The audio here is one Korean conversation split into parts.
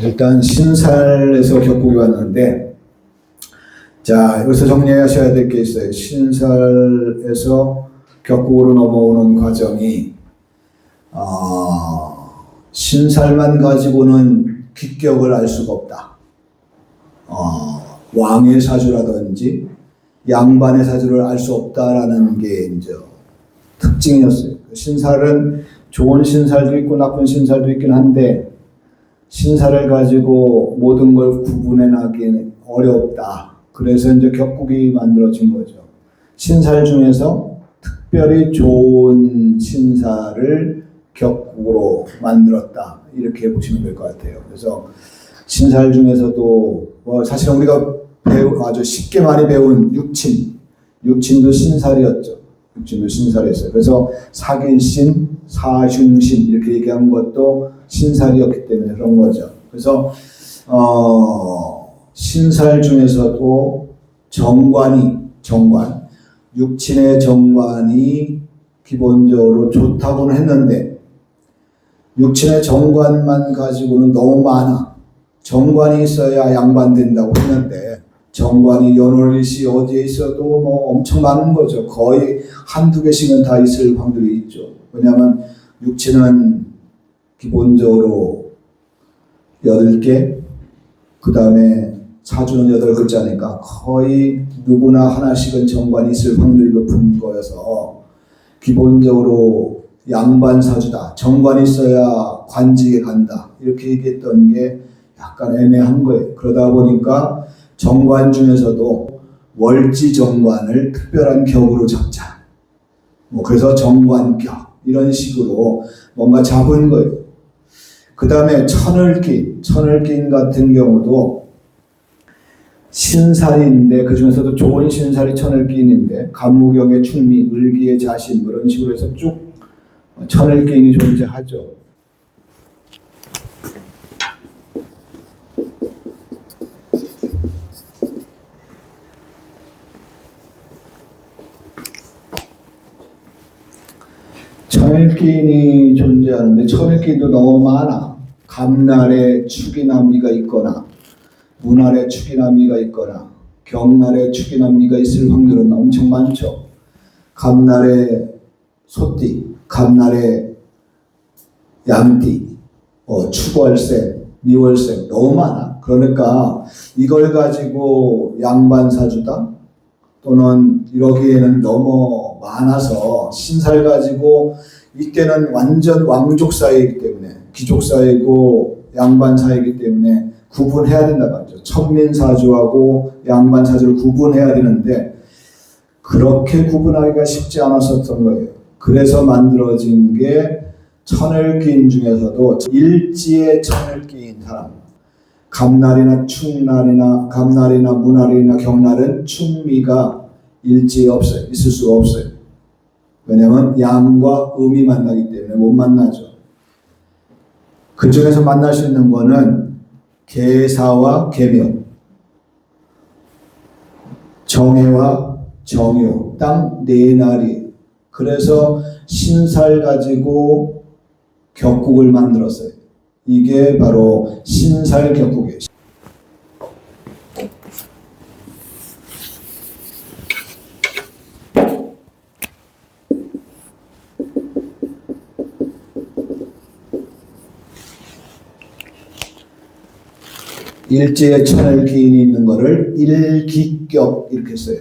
일단 신살에서 격국이 왔는데, 자, 여기서 정리하셔야 될 게 있어요. 신살에서 격국으로 넘어오는 과정이, 신살만 가지고는 기격을 알 수가 없다. 왕의 사주라든지 양반의 사주를 알 수 없다라는 게 이제 특징이었어요. 신살은 좋은 신살도 있고 나쁜 신살도 있긴 한데, 신살을 가지고 모든 걸 구분해 나기는 어렵다. 그래서 이제 격국이 만들어진 거죠. 신살 중에서 특별히 좋은 신살을 격국으로 만들었다. 이렇게 보시면 될 것 같아요. 그래서 신살 중에서도 사실 우리가 아주 쉽게 많이 배운 육친도 신살이었죠. 육친도 신살이었어요. 그래서 사길신, 사흉신 이렇게 얘기한 것도 신살이었기 때문에 그런 거죠. 그래서 신살 중에서도 정관, 육친의 정관이 기본적으로 좋다고는 했는데, 육친의 정관만 가지고는 너무 많아. 정관이 있어야 양반 된다고 했는데, 정관이 연월일시 어디에 있어도 엄청 많은 거죠. 거의 한두 개씩은 다 있을 확률이 있죠. 왜냐하면 육친은 기본적으로 8개, 그 다음에 사주는 8글자니까 거의 누구나 하나씩은 정관이 있을 확률이 높은 거여서 기본적으로 양반 사주다. 정관이 있어야 관직에 간다. 이렇게 얘기했던 게 약간 애매한 거예요. 그러다 보니까 정관 중에서도 월지 정관을 특별한 격으로 잡자. 그래서 정관격 이런 식으로 뭔가 잡은 거예요. 그 다음에 천을기인 같은 경우도 신살인데 그 중에서도 좋은 신살이 천을기인인데 간무경의 충미, 을기의 자신 이런 식으로 해서 쭉 천을기인이 존재하죠. 천일기인이 존재하는데 천일기인도 너무 많아. 감날에 축이나 미가 있거나 문날에 축이나 미가 있거나 경날에 축이나 미가 있을 확률은 엄청 많죠. 감날에 소띠, 감날에 양띠, 축월생, 미월생 너무 많아. 그러니까 이걸 가지고 양반 사주다 또는 이러기에는 너무 많아서 신살 가지고 이때는 완전 왕족 사회이기 때문에 귀족 사회이고 양반 사회이기 때문에 구분해야 된단 말이죠. 천민 사주하고 양반 사주를 구분해야 되는데 그렇게 구분하기가 쉽지 않았었던 거예요. 그래서 만들어진 게 천을기인 중에서도 일지의 천을기인 사람, 감날이나 축날이나 감날이나 문날이나 경날은 축미가 일지에 없어요. 있을 수가 없어요. 왜냐하면 양과 음이 만나기 때문에 못 만나죠. 그 중에서 만날 수 있는 거는 계사와 계묘, 정해와 정유, 딱 4날이. 그래서 신살 가지고 격국을 만들었어요. 이게 바로 신살 격국이에요. 일제에 천을기인이 있는 거를 일기격 이렇게 써요.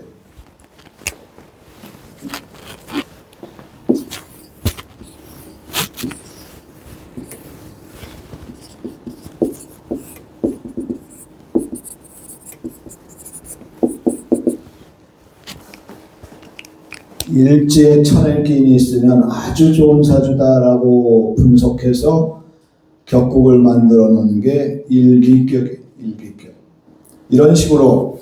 일제에 천을기인이 있으면 아주 좋은 사주다라고 분석해서 격국을 만들어 놓은 게 일기격이에요. 일기격. 이런 식으로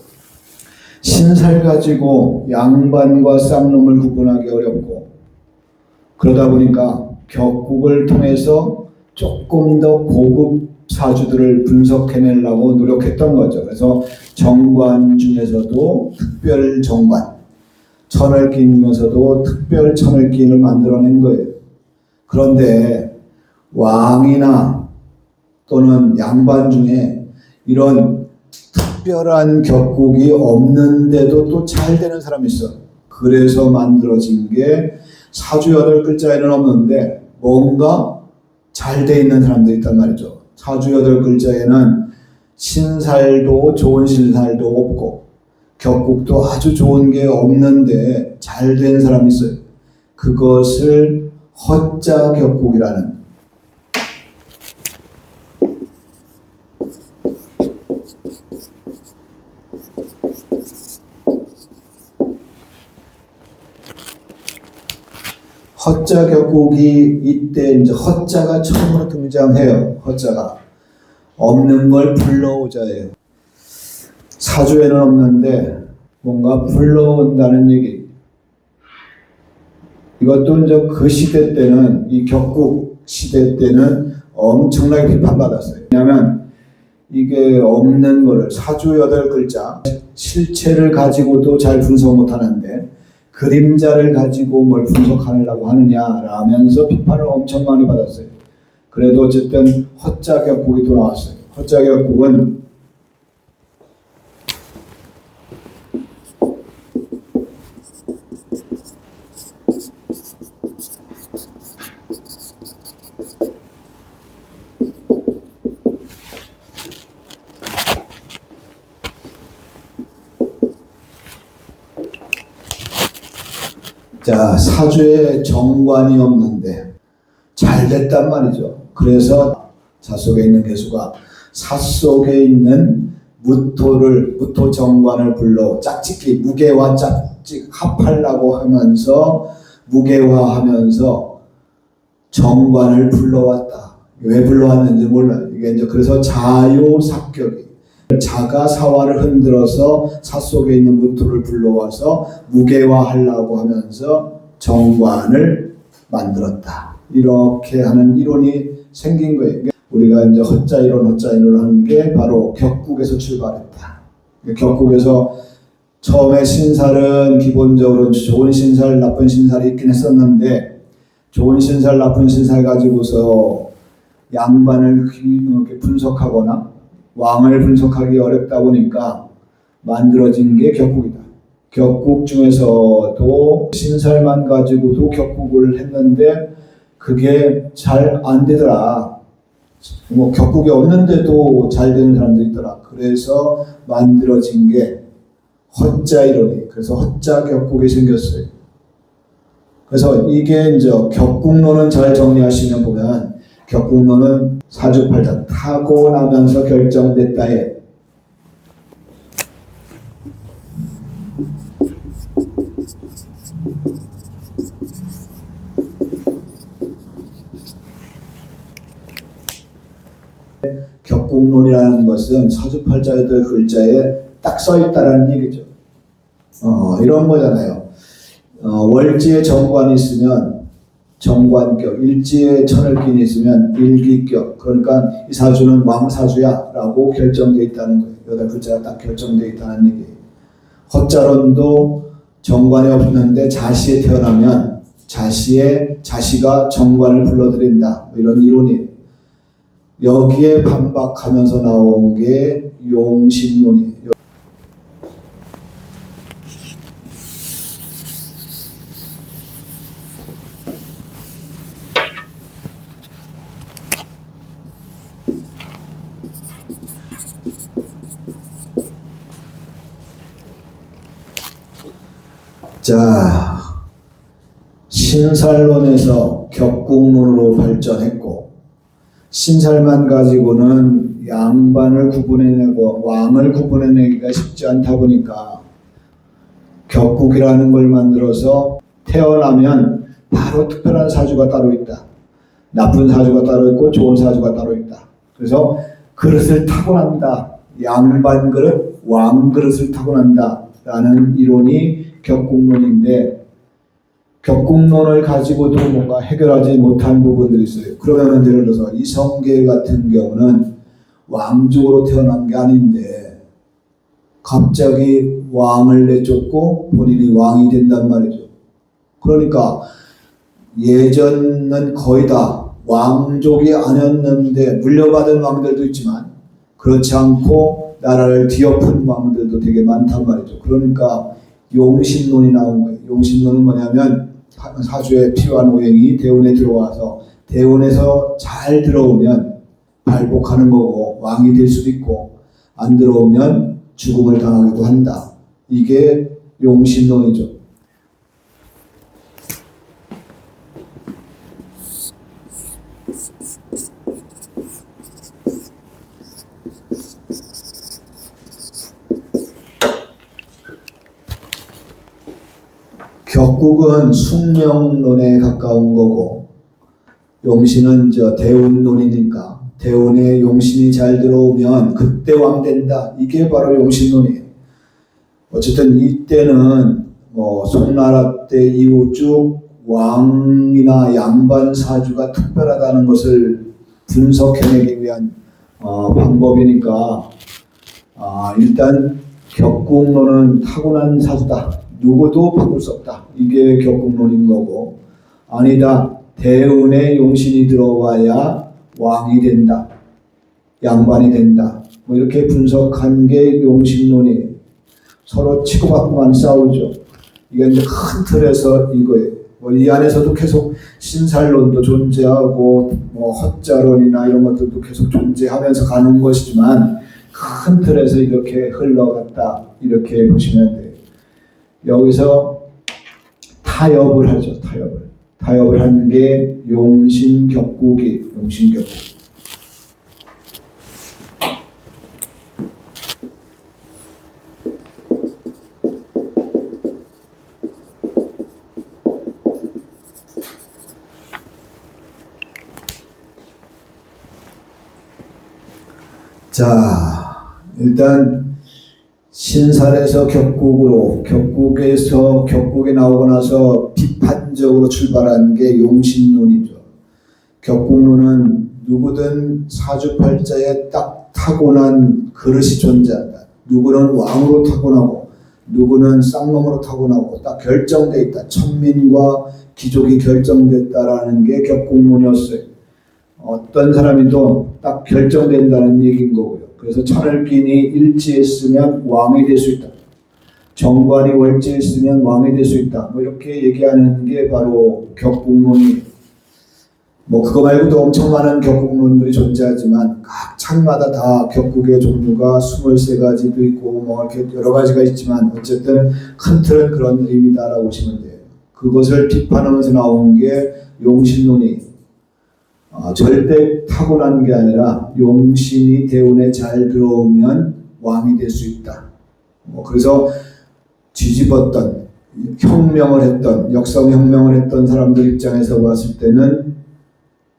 신살 가지고 양반과 쌍놈을 구분하기 어렵고, 그러다 보니까 격국을 통해서 조금 더 고급 사주들을 분석해내려고 노력했던 거죠. 그래서 정관 중에서도 특별 정관, 천을기인 중에서도 특별 천을기인을 만들어낸 거예요. 그런데 왕이나 또는 양반 중에 이런 특별한 격국이 없는데도 또 잘 되는 사람이 있어. 그래서 만들어진 게 사주 8글자에는 없는데 뭔가 잘 돼 있는 사람들이 있단 말이죠. 사주 8글자에는 신살도 좋은 신살도 없고 격국도 아주 좋은 게 없는데 잘 된 사람이 있어요. 그것을 허자 격국이라는, 허자 격국이 이때 이제 허자가 처음으로 등장해요. 허자가 없는 걸 불러오자예요. 사주에는 없는데 뭔가 불러온다는 얘기. 이것도 이제 그 시대 때는, 이 격국 시대 때는 엄청나게 비판받았어요. 왜냐하면 이게 없는 거를 사주 8글자 실체를 가지고도 잘 분석 못하는데 그림자를 가지고 뭘 분석하려고 하느냐라면서 비판을 엄청 많이 받았어요. 그래도 어쨌든 허자 격국이 또 나왔어요. 허자 격국은 자, 사주에 정관이 없는데 잘 됐단 말이죠. 그래서 사 속에 있는 개수가 사 속에 있는 무토 정관을 불러 짝짓기, 무게와 짝짓 합하려고 하면서 무게화하면서 정관을 불러왔다. 왜 불러왔는지 몰라요. 이게 이제 그래서 자요삭격이, 자가 사화를 흔들어서 사 속에 있는 무토를 불러와서 무게화하려고 하면서 정관을 만들었다. 이렇게 하는 이론이 생긴 거예요. 우리가 이제 허자 이론 하는 게 바로 격국에서 출발했다. 격국에서 처음에 신살은 기본적으로 좋은 신살, 나쁜 신살이 있긴 했었는데 좋은 신살, 나쁜 신살 가지고서 양반을 분석하거나 왕을 분석하기 어렵다 보니까 만들어진 게 격국이다. 격국 중에서도 신살만 가지고도 격국을 했는데 그게 잘 안 되더라. 뭐 격국이 없는데도 잘 되는 사람도 있더라. 그래서 만들어진 게 허자 이론이, 그래서 허자 격국이 생겼어요. 그래서 이게 이제 격국론은 잘 정리하시면 보면 격국론은 사주팔자 타고나면서 결정됐다에 격국론이라는 것은 사주팔자 8글자에 딱 써있다라는 얘기죠. 이런 거잖아요. 월지에 정관이 있으면 정관격, 일지에 천을긴이 있으면 일기격. 그러니까 이 사주는 왕사주야 라고 결정되어 있다는 거예요. 8글자가 딱 결정되어 있다는 얘기예요. 허자론도 정관이 없는데 자시에 태어나면 자시가 정관을 불러들인다. 이런 이론이에요. 여기에 반박하면서 나온 게 용신론이에요. 자, 신살론에서 격국론으로 발전했고 신살만 가지고는 양반을 구분해내고 왕을 구분해내기가 쉽지 않다 보니까 격국이라는 걸 만들어서 태어나면 바로 특별한 사주가 따로 있다. 나쁜 사주가 따로 있고 좋은 사주가 따로 있다. 그래서 그릇을 타고난다. 양반 그릇, 왕 그릇을 타고난다. 라는 이론이 격국론인데 격국론을 가지고도 뭔가 해결하지 못한 부분들이 있어요. 그러면 예를 들어서 이성계 같은 경우는 왕족으로 태어난 게 아닌데 갑자기 왕을 내쫓고 본인이 왕이 된단 말이죠. 그러니까 예전은 거의 다 왕족이 아니었는데 물려받은 왕들도 있지만 그렇지 않고 나라를 뒤엎은 왕들도 되게 많단 말이죠. 그러니까 용신론이 나온 거예요. 용신론은 뭐냐면 사주에 피와 노행이 대운에 들어와서 대운에서 잘 들어오면 발복하는 거고 왕이 될 수도 있고 안 들어오면 죽음을 당하기도 한다. 이게 용신론이죠. 격국은 숙명론에 가까운 거고 용신은 대운론이니까 대운에 용신이 잘 들어오면 그때 왕 된다. 이게 바로 용신론이에요. 어쨌든 이때는 송나라 때 이후 쭉 왕이나 양반 사주가 특별하다는 것을 분석해내기 위한 방법이니까 일단 격국론은 타고난 사주다. 누구도 바꿀 수 없다. 이게 격국론인 거고 아니다. 대운에 용신이 들어와야 왕이 된다. 양반이 된다. 이렇게 분석한 게 용신론이에요. 서로 치고받고 많이 싸우죠. 이게 이제 큰 틀에서 이거예요. 이 안에서도 계속 신살론도 존재하고 헛자론이나 이런 것들도 계속 존재하면서 가는 것이지만 큰 틀에서 이렇게 흘러갔다. 이렇게 보시면 돼요. 여기서 타협을 하죠. 타협을 하는 게 용신격국이 용신격국. 자, 일단 신살에서 격국으로, 격국에 나오고 나서 비판적으로 출발한 게 용신론이죠. 격국론은 누구든 사주팔자에 딱 타고난 그릇이 존재한다. 누구는 왕으로 타고나고 누구는 쌍놈으로 타고나고 딱 결정돼 있다. 천민과 귀족이 결정됐다라는 게 격국론이었어요. 어떤 사람이도 딱 결정된다는 얘기인 거고요. 그래서 천을기인이 일지했으면 왕이 될 수 있다. 정관이 월지했으면 왕이 될 수 있다. 이렇게 얘기하는 게 바로 격국론이에요. 그거 말고도 엄청 많은 격국론들이 존재하지만 각 창마다 다 격국의 종류가 23가지도 있고 이렇게 여러 가지가 있지만 어쨌든 큰 틀은 그런 의미다라고 보시면 돼요. 그것을 비판하면서 나온 게 용신론이에요. 절대 타고난 게 아니라 용신이 대운에 잘 들어오면 왕이 될 수 있다. 그래서 뒤집었던 혁명을 했던 역성혁명을 했던 사람들 입장에서 봤을 때는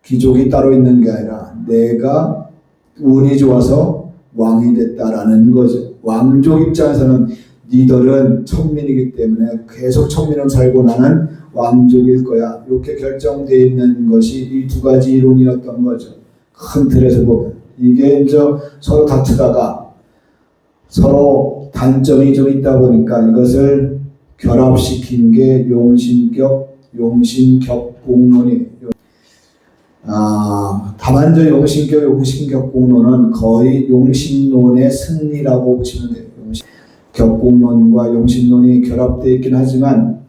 귀족이 따로 있는 게 아니라 내가 운이 좋아서 왕이 됐다라는 거죠. 왕족 입장에서는 니들은 천민이기 때문에 계속 천민으로 살고 나는 왕족일 거야. 이렇게 결정되어 있는 것이 이 두 가지 이론이었던 거죠. 큰 틀에서 보면. 이게 이제 서로 다투다가 서로 단점이 좀 있다 보니까 이것을 결합시킨 게 용신격국론이에요. 다만 용신격국론은 거의 용신론의 승리라고 보시면 돼요. 격국론과 용신론이 결합되어 있긴 하지만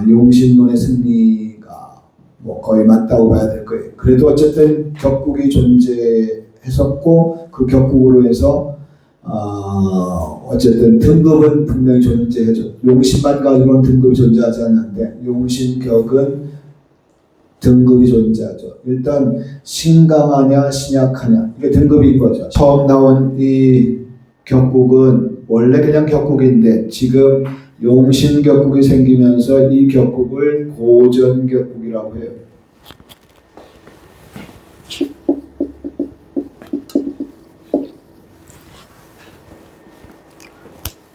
용신론의 승리가 거의 맞다고 봐야 될 거예요. 그래도 어쨌든 격국이 존재했었고 그 격국으로 해서 어쨌든 등급은 분명히 존재하죠. 용신만 가지고는 등급이 존재하지 않는데 용신격은 등급이 존재하죠. 일단 신강하냐 신약하냐 이게 등급인 거죠. 처음 나온 이 격국은 원래 그냥 격국인데 지금 용신격국이 생기면서 이 격국을 고전격국이라고 해요.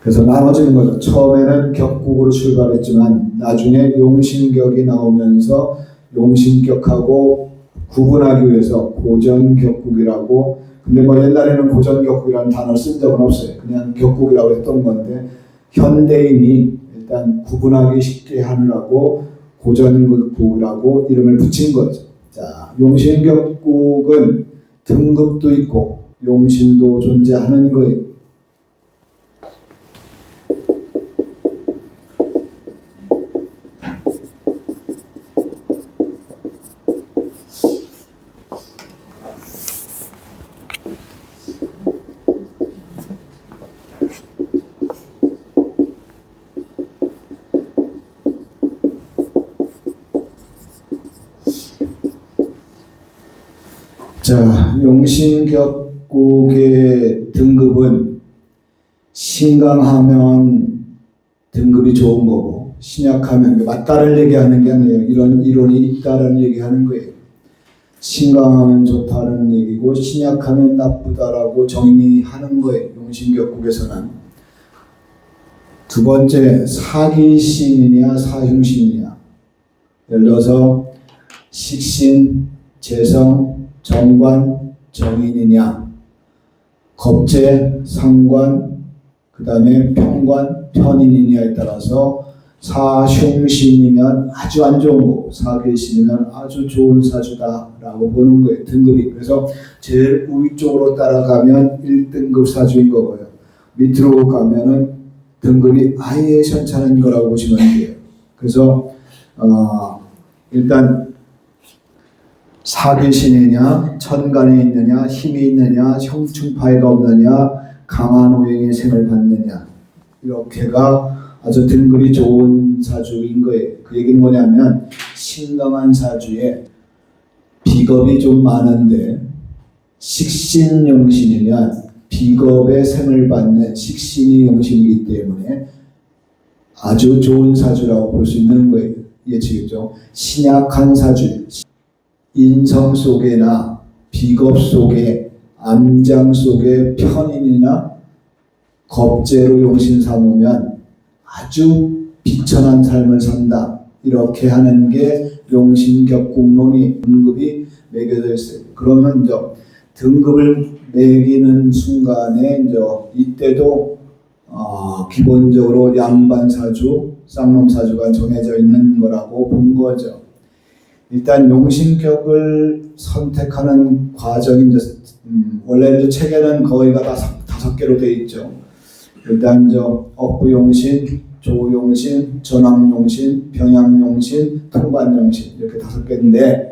그래서 나눠지는 거죠. 처음에는 격국으로 출발했지만 나중에 용신격이 나오면서 용신격하고 구분하기 위해서 고전격국이라고. 근데 옛날에는 고전격국이라는 단어를 쓴 적은 없어요. 그냥 격국이라고 했던 건데 현대인이 일단 구분하기 쉽게 하느라고 고전격국이라고 이름을 붙인 거죠. 자, 자, 용신격국은 등급도 있고 용신도 존재하는 거예요. 자, 용신격국의 등급은 신강하면 등급이 좋은 거고 신약하면 맞다를 얘기하는 게 아니에요. 이런 이론이 있다는 얘기하는 거예요. 신강하면 좋다는 얘기고 신약하면 나쁘다라고 정의하는 거예요. 용신격국에서는. 두 번째, 사기신이냐 사흉신이냐. 예를 들어서 식신, 재성, 정관, 정인이냐, 겁재, 상관, 그 다음에 평관, 편인이냐에 따라서 사흉신이면 아주 안 좋은 거고 사기신이면 아주 좋은 사주다라고 보는 거예요. 등급이. 그래서 제일 위쪽으로 따라가면 1등급 사주인 거고요. 밑으로 가면은 등급이 아예 현찮은 거라고 보시면 돼요. 그래서 일단 사기신이냐, 천간에 있느냐, 힘이 있느냐, 형충파해가 없느냐, 강한 오행의 생을 받느냐, 이렇게가 아주 등급이 좋은 사주인 거예요. 그 얘기는 뭐냐면 신강한 사주에 비겁이 좀 많은데 식신용신이면 비겁의 생을 받는 식신이 용신이기 때문에 아주 좋은 사주라고 볼 수 있는 거예요. 이해치겠죠? 신약한 사주, 인성 속에나 비겁 속에 암장 속에 편인이나 겁재로 용신 삼으면 아주 비천한 삶을 산다. 이렇게 하는 게 용신격국론이 등급이 매겨져 있어요. 그러면 이제 등급을 매기는 순간에 이제 이때도 기본적으로 양반사주, 쌍놈사주가 정해져 있는 거라고 본 거죠. 일단 용신격을 선택하는 과정이 이제 원래 이제 책에는 거의가 다 5개로 되어 있죠. 일단 이제 억부용신, 조용신, 전왕용신, 병양용신, 통관용신 이렇게 5개인데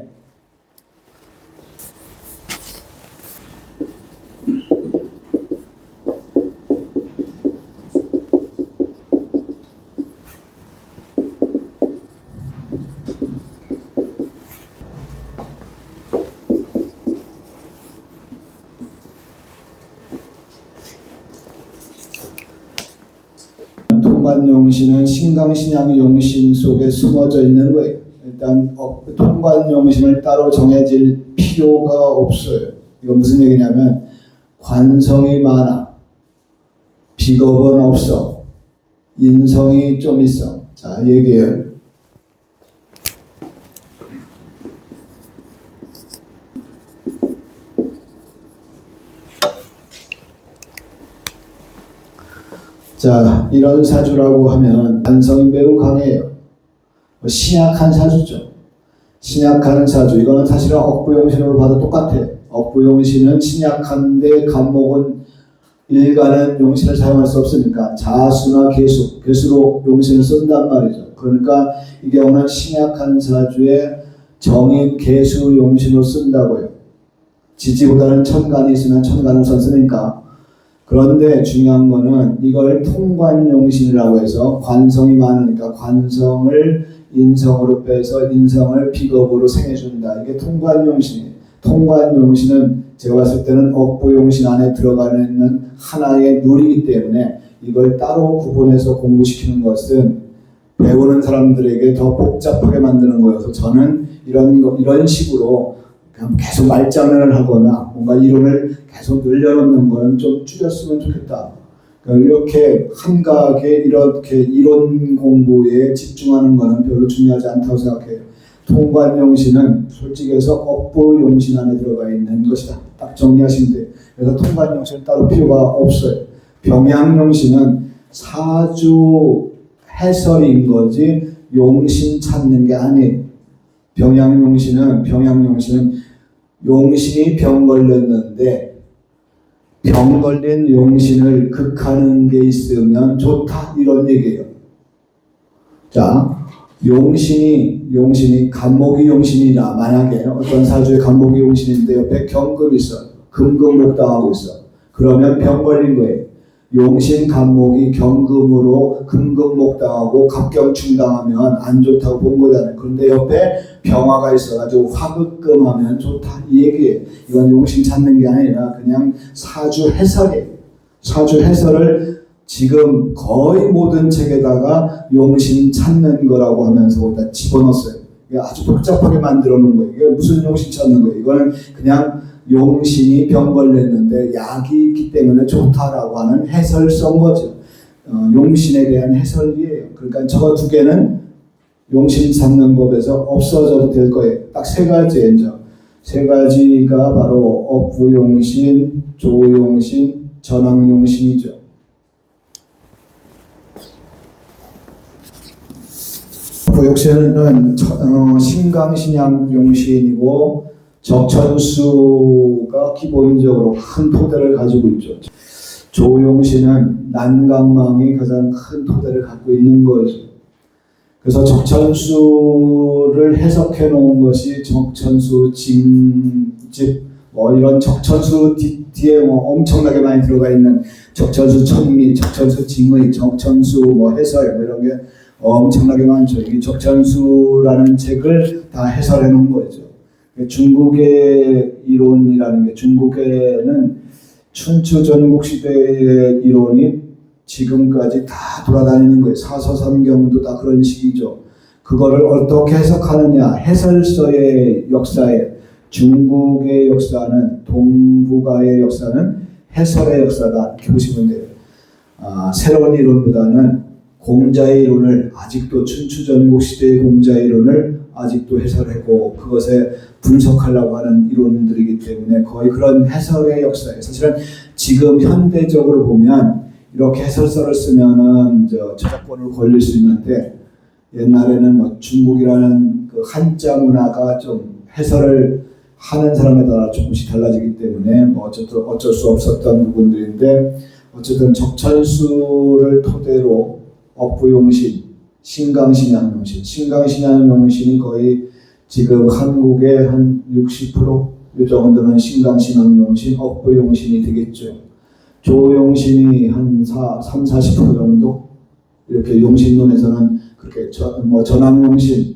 통관용신은 신강신양 용신 속에 숨어져 있는 거예요. 일단 통관용신을 따로 정해질 필요가 없어요. 이건 무슨 얘기냐면 관성이 많아, 비겁은 없어, 인성이 좀 있어. 자, 얘기해요. 자, 이런 사주라고 하면 관성이 매우 강해요. 신약한 사주죠. 신약한 사주. 이거는 사실은 억부용신으로 봐도 똑같아요. 억부용신은 신약한데 간목은 일간은 용신을 사용할 수 없으니까 자수나 개수로 용신을 쓴단 말이죠. 그러니까 이 경우는 신약한 사주에 정인 개수 용신으로 쓴다고요. 지지보다는 천간이 있으면 천간을 썼으니까. 그런데 중요한 거는 이걸 통관용신이라고 해서 관성이 많으니까 관성을 인성으로 빼서 인성을 비겁으로 생해준다. 이게 통관용신이에요. 통관용신은 제가 봤을 때는 억부용신 안에 들어가는 있는 하나의 룰이기 때문에 이걸 따로 구분해서 공부시키는 것은 배우는 사람들에게 더 복잡하게 만드는 거여서 저는 이런 식으로 그냥 계속 말장난을 하거나 뭔가 이론을 계속 늘려놓는 거는 좀 줄였으면 좋겠다. 그러니까 이렇게 한가하게 이렇게 이론 공부에 집중하는 거는 별로 중요하지 않다고 생각해요. 통관용신은 솔직히 해서 억부용신 안에 들어가 있는 것이다. 딱 정리하시면 돼요. 그래서 통관용신은 따로 필요가 없어요. 병양용신은 사주 해설인 거지 용신 찾는 게 아니에요. 병양용신은 용신이 병 걸렸는데 병 걸린 용신을 극하는 게 있으면 좋다 이런 얘기예요. 자, 용신이 간목이 용신이라 만약에 어떤 사주에 간목이 용신인데 옆에 경금이 있어. 금금목당하고 있어. 그러면 병 걸린 거예요. 용신 간목이 경금으로 금금목당하고 갑경충당하면 안 좋다고 본 거잖아요. 그런데 옆에 병화가 있어가지고 화극금하면 좋다 이 얘기예요. 이건 용신 찾는 게 아니라 그냥 사주 해설이에요. 사주 해설을 지금 거의 모든 책에다가 용신 찾는 거라고 하면서 거기다 집어넣었어요. 이게 아주 복잡하게 만들어 놓은 거예요. 이게 무슨 용신 찾는 거예요? 이거는 그냥 용신이 병 걸렸는데 약이 있기 때문에 좋다라고 하는 해설 쓴 거죠. 용신에 대한 해설이에요. 그러니까 저 두 개는 용신 찾는 법에서 없어져도 될 거예요. 딱 세 가지예요. 세 가지가 바로 업부용신, 조용신, 전황용신이죠. 업부용신은 신강신양용신이고 적천수가 기본적으로 큰 토대를 가지고 있죠. 조용신은 난강망이 가장 큰 토대를 갖고 있는 거죠. 그래서 적천수를 해석해 놓은 것이 적천수 징집 이런 적천수 뒤에 엄청나게 많이 들어가 있는 적천수 천미, 적천수 징의, 적천수 해설 이런 게 엄청나게 많죠. 이 적천수라는 책을 다 해설해 놓은 거죠. 중국의 이론이라는 게 중국에는 춘추 전국 시대의 이론이 지금까지 다 돌아다니는 거예요. 사서삼경도 다 그런 식이죠. 그거를 어떻게 해석하느냐. 해설서의 역사에 중국의 역사는 동북아의 역사는 해설의 역사다 이렇게 보시면 돼요. 새로운 이론보다는 공자의 이론을 아직도 춘추 전국 시대의 공자의 이론을 아직도 해설하고 그것에 분석하려고 하는 이론들이기 때문에 거의 그런 해설의 역사예요. 사실은 지금 현대적으로 보면 이렇게 해설서를 쓰면은 저작권을 걸릴 수 있는데 옛날에는 중국이라는 그 한자 문화가 좀 해설을 하는 사람에 따라 조금씩 달라지기 때문에 어쩔 수 없었던 부분들인데 어쨌든 적천수를 토대로 업부용신, 신강신양용신, 신강신양용신이 거의 지금 한국의 한 60%이 정도는 신강신양용신, 업부용신이 되겠죠. 조용신이 한 30-40% 정도 이렇게 용신론에서는 그렇게 전함용신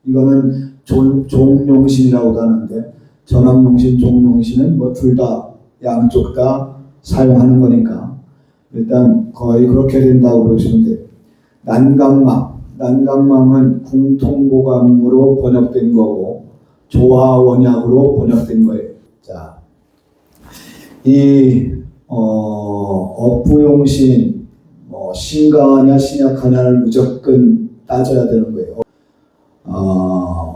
이거는 종용신이라고도 하는데 전함용신, 종용신은 둘 다 양쪽 다 사용하는 거니까 일단 거의 그렇게 된다고 보시면 돼요. 난강망은 궁통보감으로 번역된 거고 조화원약으로 번역된 거예요. 자, 이 업부용신 신강하냐 신약하냐를 무조건 따져야 되는 거예요.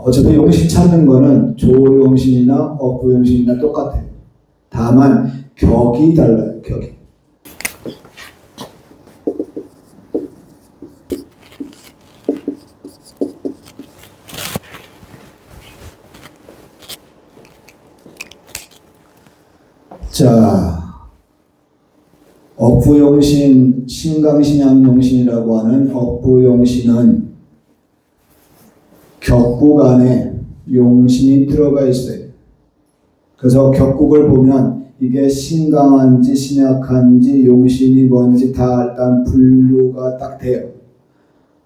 어차피 용신 찾는 거는 조용신이나 업부용신이나 똑같아요. 다만 격이 달라요. 격이. 자, 업부용신, 신강신양용신이라고 하는 업부용신은 격국 안에 용신이 들어가 있어요. 그래서 격국을 보면 이게 신강한지 신약한지 용신이 뭔지 다 일단 분류가 딱 돼요.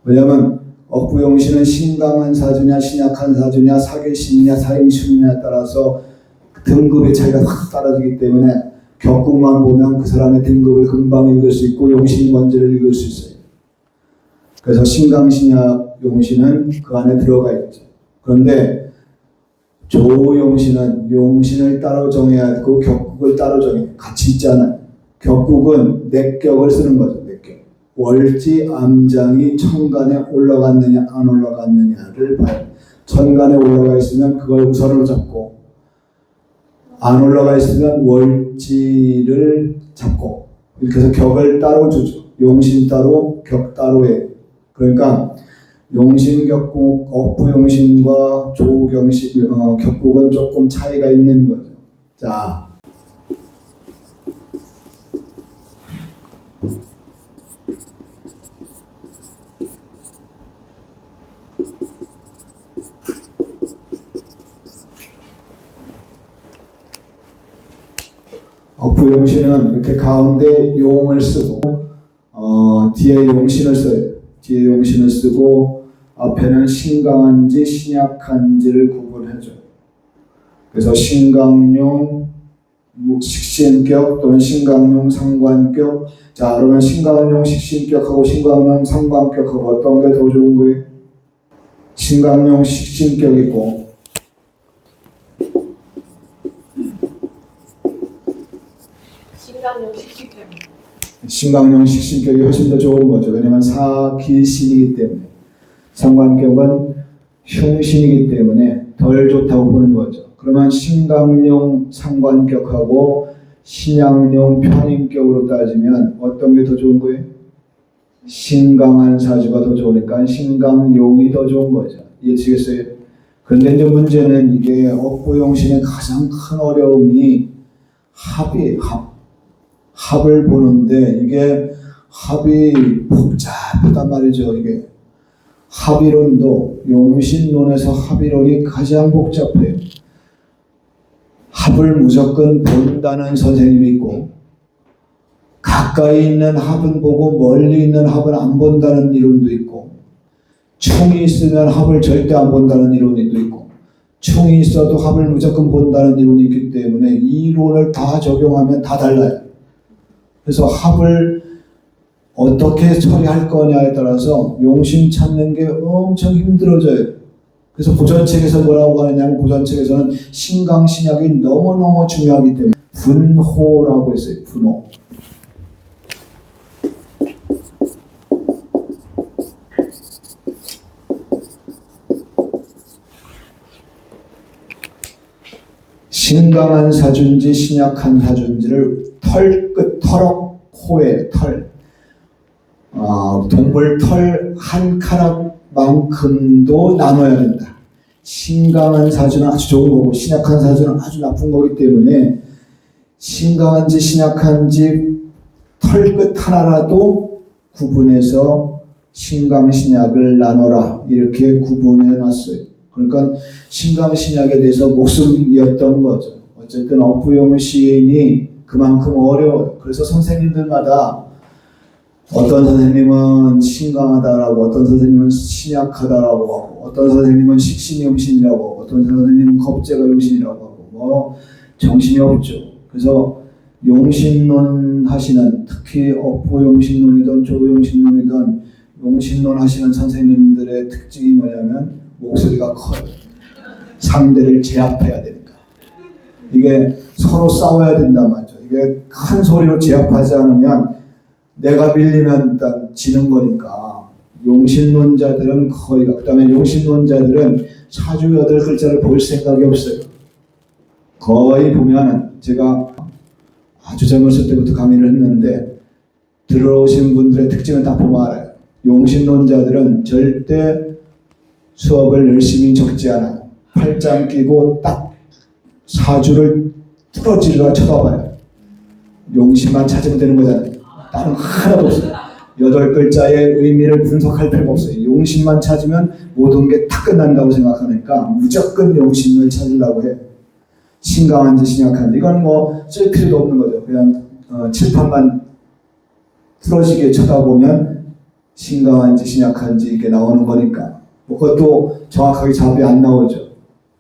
왜냐하면 업부용신은 신강한 사주냐 신약한 사주냐 사계신이냐 사행신이냐에 따라서 등급의 차이가 확 떨어지기 때문에 격국만 보면 그 사람의 등급을 금방 읽을 수 있고 용신이 뭔지를 읽을 수 있어요. 그래서 신강신약 용신은 그 안에 들어가 있죠. 그런데 조용신은 용신을 따로 정해야 되고 격국을 따로 정해요. 같이 있잖아요. 격국은 내격을 쓰는 거죠. 내격. 월지 암장이 천간에 올라갔느냐 안 올라갔느냐를 봐요. 천간에 올라가 있으면 그걸 우선으로 잡고 안 올라가 있으면 월지를 잡고 이렇게 해서 격을 따로 주죠. 용신 따로 격 따로 해요. 그러니까 용신격국, 억부용신과 격국은 조금 차이가 있는 거죠. 자, 억부용신은 이렇게 가운데 용을 쓰고 뒤에 용신을 써요. 뒤에 용신을 쓰고 앞에는 신강한지 신약한지를 구분해줘요. 그래서 신강용 식신격 또는 신강용 상관격. 자, 그러면 신강용 식신격하고 신강용 상관격하고 어떤 게 더 좋은 거예요? 신강용 식신격이고 신강용 식신격이 훨씬 더 좋은 거죠. 왜냐하면 사기신이기 때문에. 상관격은 흉신이기 때문에 덜 좋다고 보는 거죠. 그러면 신강용 상관격하고 신약용 편인격으로 따지면 어떤 게 더 좋은 거예요? 신강한 사주가 더 좋으니까 신강용이 더 좋은 거죠. 이해되시겠어요? 그런데 이제 문제는 이게 억부용신의 가장 큰 어려움이 합이에요. 합을 보는데 이게 합이 복잡하단 말이죠. 이게 합이론도 용신론에서 합이론이 가장 복잡해요. 합을 무조건 본다는 선생님이 있고 가까이 있는 합은 보고 멀리 있는 합은 안 본다는 이론도 있고 충이 있으면 합을 절대 안 본다는 이론이 또 있고 충이 있어도 합을 무조건 본다는 이론이 있기 때문에 이 이론을 다 적용하면 다 달라요. 그래서 합을 어떻게 처리할 거냐에 따라서 용신 찾는 게 엄청 힘들어져요. 그래서 보전책에서 뭐라고 하느냐면 보전책에서는 신강신약이 너무너무 중요하기 때문에 분호라고 했어요. 분호. 신강한 사주인지 신약한 사주인지를 털끝, 털억, 코에 털, 동물 털 한 카락만큼도 나눠야 된다. 신강한 사주는 아주 좋은 거고 신약한 사주는 아주 나쁜 거기 때문에 신강한지 신약한지 털끝 하나라도 구분해서 신강신약을 나눠라 이렇게 구분해 놨어요. 그러니까 신강신약에 대해서 목숨이었던 거죠. 어쨌든 억부용신이 그만큼 어려워요. 그래서 선생님들마다 어떤 선생님은 신강하다라고 어떤 선생님은 신약하다라고 하고 어떤 선생님은 식신용신이라고 하고 어떤 선생님은 겁재가 용신이라고 하고 뭐 정신이 없죠. 그래서 용신론 하시는 특히 억부용신론이든 조용신론이든 용신론 하시는 선생님들의 특징이 뭐냐면 목소리가 커요. 상대를 제압해야 되니까. 이게 서로 싸워야 된단 말이죠. 이게 큰 소리로 제압하지 않으면 내가 밀리면 일단 지는 거니까. 용신론자들은 거의, 그 다음에 용신론자들은 사주 8글자를 볼 생각이 없어요. 거의 보면은 제가 아주 젊었을 때부터 강의를 했는데 들어오신 분들의 특징을 다 보면 알아요. 용신론자들은 절대 수업을 열심히 적지 않아요. 팔짱 끼고 딱 사주를 뚫어지려 쳐다봐요. 용신만 찾으면 되는 거잖아요. 다른 하나도 없어요. 8글자의 의미를 분석할 필요가 없어요. 용신만 찾으면 모든 게 다 끝난다고 생각하니까 무조건 용신을 찾으려고 해요. 신강한지 신약한지 이건 뭐 쓸 필요도 없는 거죠. 그냥 칠판만 틀어지게 쳐다보면 신강한지 신약한지 이게 나오는 거니까 그것도 정확하게 답이 안 나오죠.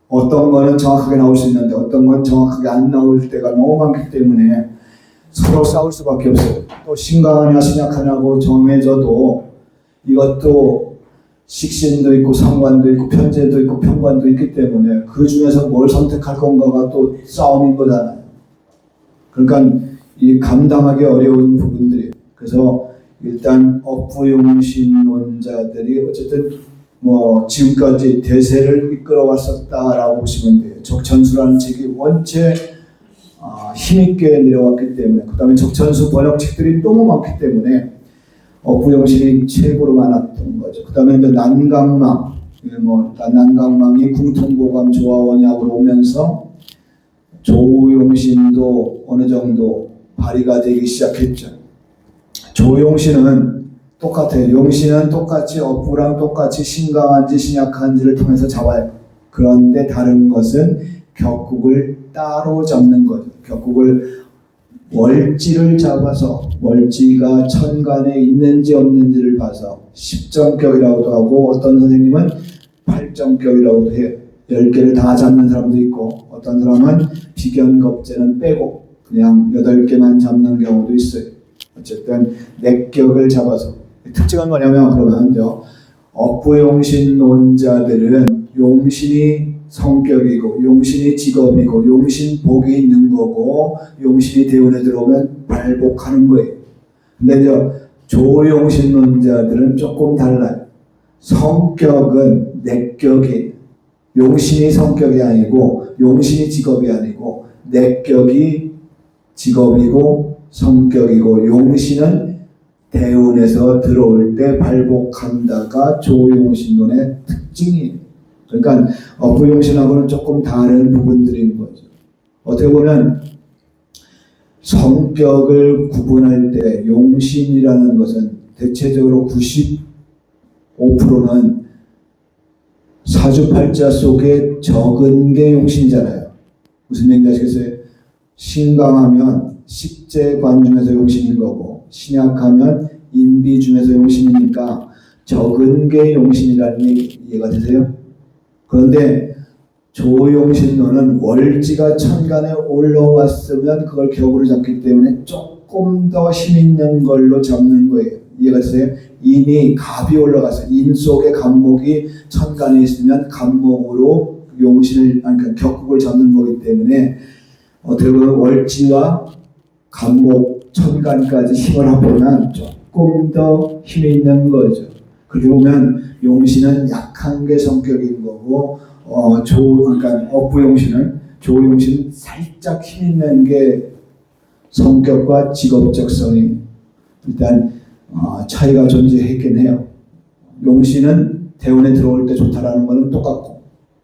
어떤 거는 정확하게 나올 수 있는데 어떤 건 정확하게 안 나올 때가 너무 많기 때문에 서로 싸울 수밖에 없어요. 또 신강하냐 신약하냐고 정해져도 이것도 식신도 있고 상관도 있고 편제도 있고 편관도 있기 때문에 그 중에서 뭘 선택할 건가가 또 싸움인 거잖아요. 그러니까 이 감당하기 어려운 부분들이에요. 그래서 일단 억부용신론자들이 어쨌든 뭐 지금까지 대세를 이끌어왔었다라고 보시면 돼요. 적천수라는 책이 원체 힘있게 내려왔기 때문에 그 다음에 적천수 번역책들이 너무 많기 때문에 억부용신이 최고로 많았던 거죠. 그 다음에 이제 난강망, 난강망이 궁통보감 조화원약으로 오면서 조용신도 어느 정도 발휘가 되기 시작했죠. 조용신은 똑같아요. 용신은 똑같이 억부랑 똑같이 신강한지 신약한지를 통해서 잡아요. 그런데 다른 것은 격국을 따로 잡는 거죠. 격국을 월지를 잡아서 월지가 천간에 있는지 없는지를 봐서 10정격이라고도 하고 어떤 선생님은 8정격이라고도 해요. 10개를 다 잡는 사람도 있고 어떤 사람은 비견겁제는 빼고 그냥 8개만 잡는 경우도 있어요. 어쨌든 내격을 잡아서 특징은 뭐냐면 그러면요, 억부용신 논자들은 용신이 성격이고 용신이 직업이고 용신 복이 있는 거고 용신이 대운에 들어오면 발복하는 거예요. 근데 이제 조용신 논자들은 조금 달라요. 성격은 내격이 용신이 성격이 아니고 용신이 직업이 아니고 내격이 직업이고 성격이고 용신은 대운에서 들어올 때 발복한다가 조용신론의 특징이에요. 그러니까 억부용신하고는 조금 다른 부분들인 거죠. 어떻게 보면 성격을 구분할 때 용신이라는 것은 대체적으로 95%는 사주팔자 속에 적은 게 용신이잖아요. 무슨 얘기인지 아시겠어요? 신강하면 식재관 중에서 용신인 거고 신약하면 인비 중에서 용신이니까 적은 게 용신이라는 얘기 이해가 되세요? 그런데 조용신론은 월지가 천간에 올라왔으면 그걸 격으로 잡기 때문에 조금 더 힘 있는 걸로 잡는 거예요. 이해가 되세요? 인이 갑이 올라가서 인 속에 갑목이 천간에 있으면 갑목으로 용신을 그러니까 격국을 잡는 거기 때문에 어떻게 보면 월지와 갑목 천간까지 힘을 합하면 조금 더 힘이 있는 거죠. 그렇게 보면 용신은 약한 게 성격인 거고 그러니까 억부용신은 조용신은 살짝 힘 있는 게 성격과 직업적성이 일단 차이가 존재했긴 해요. 용신은 대운에 들어올 때 좋다라는 것은 똑같고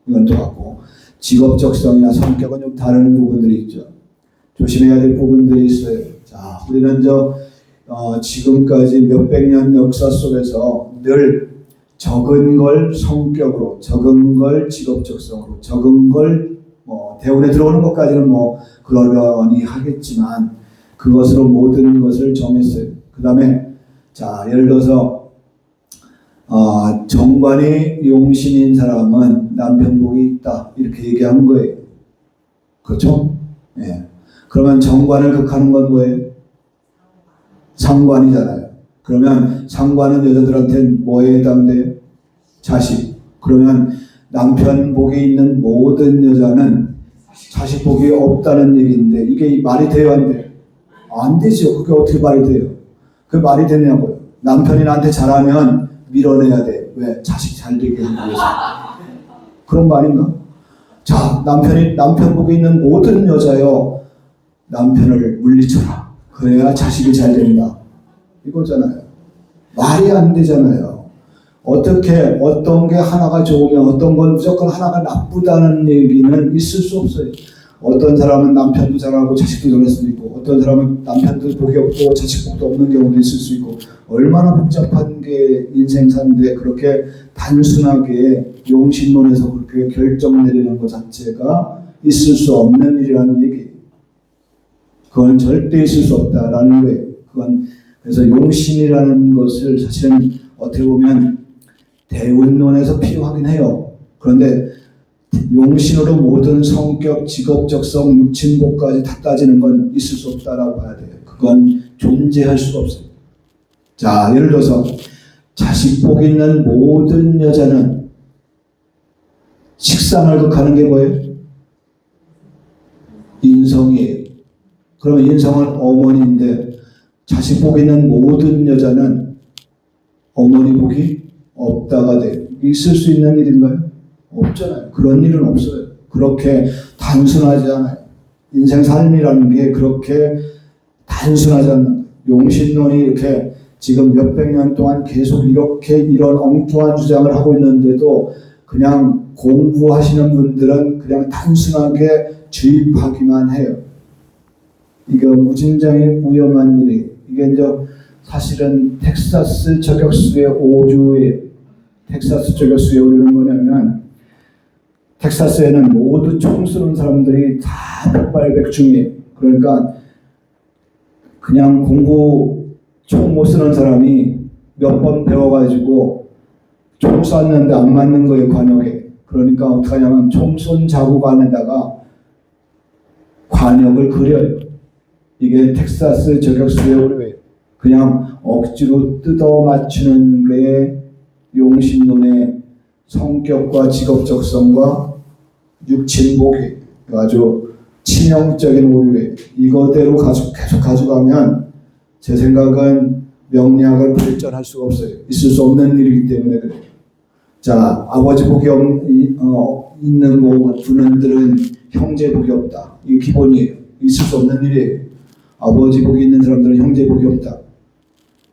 이건 똑같고 직업적성이나 성격은 좀 다른 부분들이 있죠. 조심해야 될 부분들이 있어요. 자, 우리는 지금까지 몇백 년 역사 속에서 늘 적은 걸 성격으로, 적은 걸 직업적성으로, 적은 걸 대운에 들어오는 것까지는 그러려니 하겠지만 그것으로 모든 것을 정했어요. 그 다음에 자, 예를 들어서 정관이 용신인 사람은 남편복이 있다 이렇게 얘기한 거예요. 그렇죠? 예. 그러면 정관을 극하는 건 뭐예요? 상관이잖아요. 그러면 상관은 여자들한테 뭐에 해당돼요? 자식. 그러면 남편 복이 있는 모든 여자는 자식 복이 없다는 얘기인데 이게 말이 돼요, 안 돼요? 안 되죠. 그게 어떻게 말이 돼요? 그게 말이 되냐고요. 남편이 나한테 잘하면 밀어내야 돼. 왜? 자식 잘 되게 하기 위해서. 그런 말인가? 자, 남편 복이 있는 모든 여자요, 남편을 물리쳐라. 그래야 자식이 잘 된다. 이거잖아요. 말이 안 되잖아요. 어떻게 어떤 게 하나가 좋으면 어떤 건 무조건 하나가 나쁘다는 얘기는 있을 수 없어요. 어떤 사람은 남편도 잘하고 자식도 잘할 수도 있고 어떤 사람은 남편도 복이 없고 자식 복도 없는 경우도 있을 수 있고 얼마나 복잡한 게 인생 사는데 그렇게 단순하게 용신론에서 그렇게 결정 내리는 것 자체가 있을 수 없는 일이라는 얘기. 그건 절대 있을 수 없다라는 거예요. 그래서 용신이라는 것을 사실은 어떻게 보면 대운론에서 필요하긴 해요. 그런데 용신으로 모든 성격, 직업적성, 육친복까지 다 따지는 건 있을 수 없다라고 봐야 돼요. 그건 존재할 수가 없어요. 자, 예를 들어서 자식복 있는 모든 여자는 식상을 극하는 게 뭐예요? 인성이에요. 그러면 인성은 어머니인데 자식복 있는 모든 여자는 어머니 복이 없다가 돼요. 있을 수 있는 일인가요? 없잖아요. 그런 일은 없어요. 그렇게 단순하지 않아요. 인생 삶이라는 게 그렇게 단순하지 않아요. 용신론이 이렇게 지금 몇백 년 동안 계속 이렇게 이런 엉뚱한 주장을 하고 있는데도 그냥 공부하시는 분들은 그냥 단순하게 주입하기만 해요. 이거 무진장의 위험한 일이. 이게 이제 사실은 텍사스 저격수의 오류예요. 텍사스 저격수의 오류는 뭐냐면 텍사스에는 모두 총 쏘는 사람들이 다 백발백중이에요. 그러니까 그냥 공부 총 못 쓰는 사람이 몇 번 배워가지고 총 쐈는데 안 맞는 거예요, 관역에. 그러니까 어떻게 하냐면 총 쏜 자국 안에다가 관역을 그려요. 이게 텍사스 저격수의 오류예요. 그냥 억지로 뜯어 맞추는 게 용신론의 성격과 직업적성과 육친복이 아주 치명적인 오류예요. 이거대로 계속 가져가면 제 생각은 명리학을 발전할 수가 없어요. 있을 수 없는 일이기 때문에 그래요. 자, 아버지 복이 있는 분들은 형제 복이 없다. 이게 기본이에요. 있을 수 없는 일이에요. 아버지 복이 있는 사람들은 형제 복이 없다.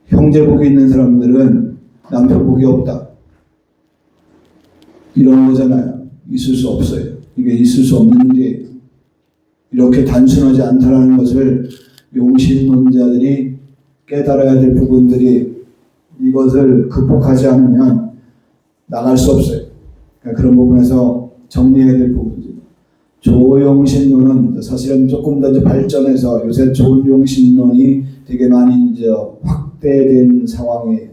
형제 복이 있는 사람들은 남편 복이 없다. 이런 거잖아요. 있을 수 없어요. 이게 있을 수 없는 일이에요. 이렇게 단순하지 않다라는 것을 용신론자들이 깨달아야 될 부분들이 이것을 극복하지 않으면 나갈 수 없어요. 그러니까 그런 부분에서 정리해야 될 부분이죠. 조용신론은 사실은 조금 더 발전해서 요새 조용신론이 되게 많이 이제 확대된 상황이에요.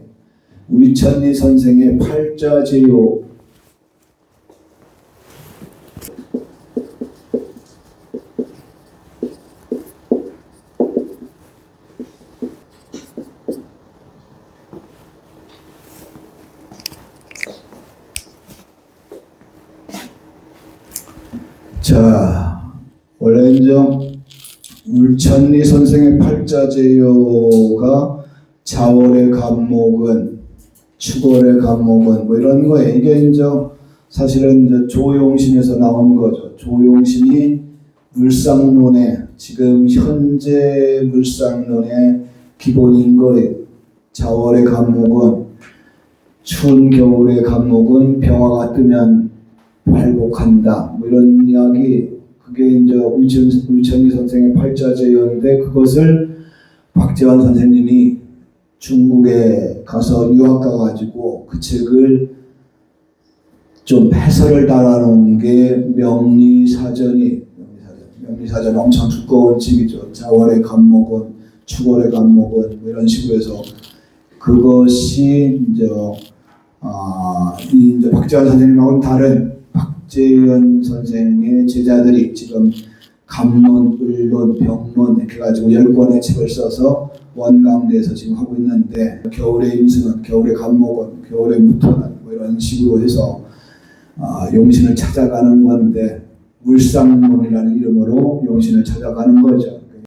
위천리 선생의 팔자제요. 자, 원래 이제 울천리 선생의 팔자제요가 자월의 간목은, 축월의 간목은 뭐 이런 거예요. 이게 이제 사실은 이제 조용신에서 나온 거죠. 조용신이 물상론의 지금 현재 물상론의 기본인 거예요. 자월의 간목은, 추운 겨울의 간목은 병화가 뜨면 발복한다. 뭐 이런 이야기, 그게 이제 울천리 선생의 팔자제였는데 그것을 박재환 선생님이 중국에 가서 유학 가가지고 그 책을 좀 해설을 달아놓은 게 명리사전이, 명리사전 엄청 두꺼운 책이죠. 자월의 간목은, 축월의 간목은 뭐 이런 식으로 해서 그것이 이제 이제 박재환 선생님하고는 다른 박재현 선생의 제자들이 지금 감론, 을론, 병론 이렇게 가지고 10권의 책을 써서 원강대에서 지금 하고 있는데 겨울의 임승은, 겨울의 간목은, 겨울의 무토는 뭐 이런 식으로 해서 용신을 찾아가는 건데 물상론이라는 이름으로 용신을 찾아가는 거죠.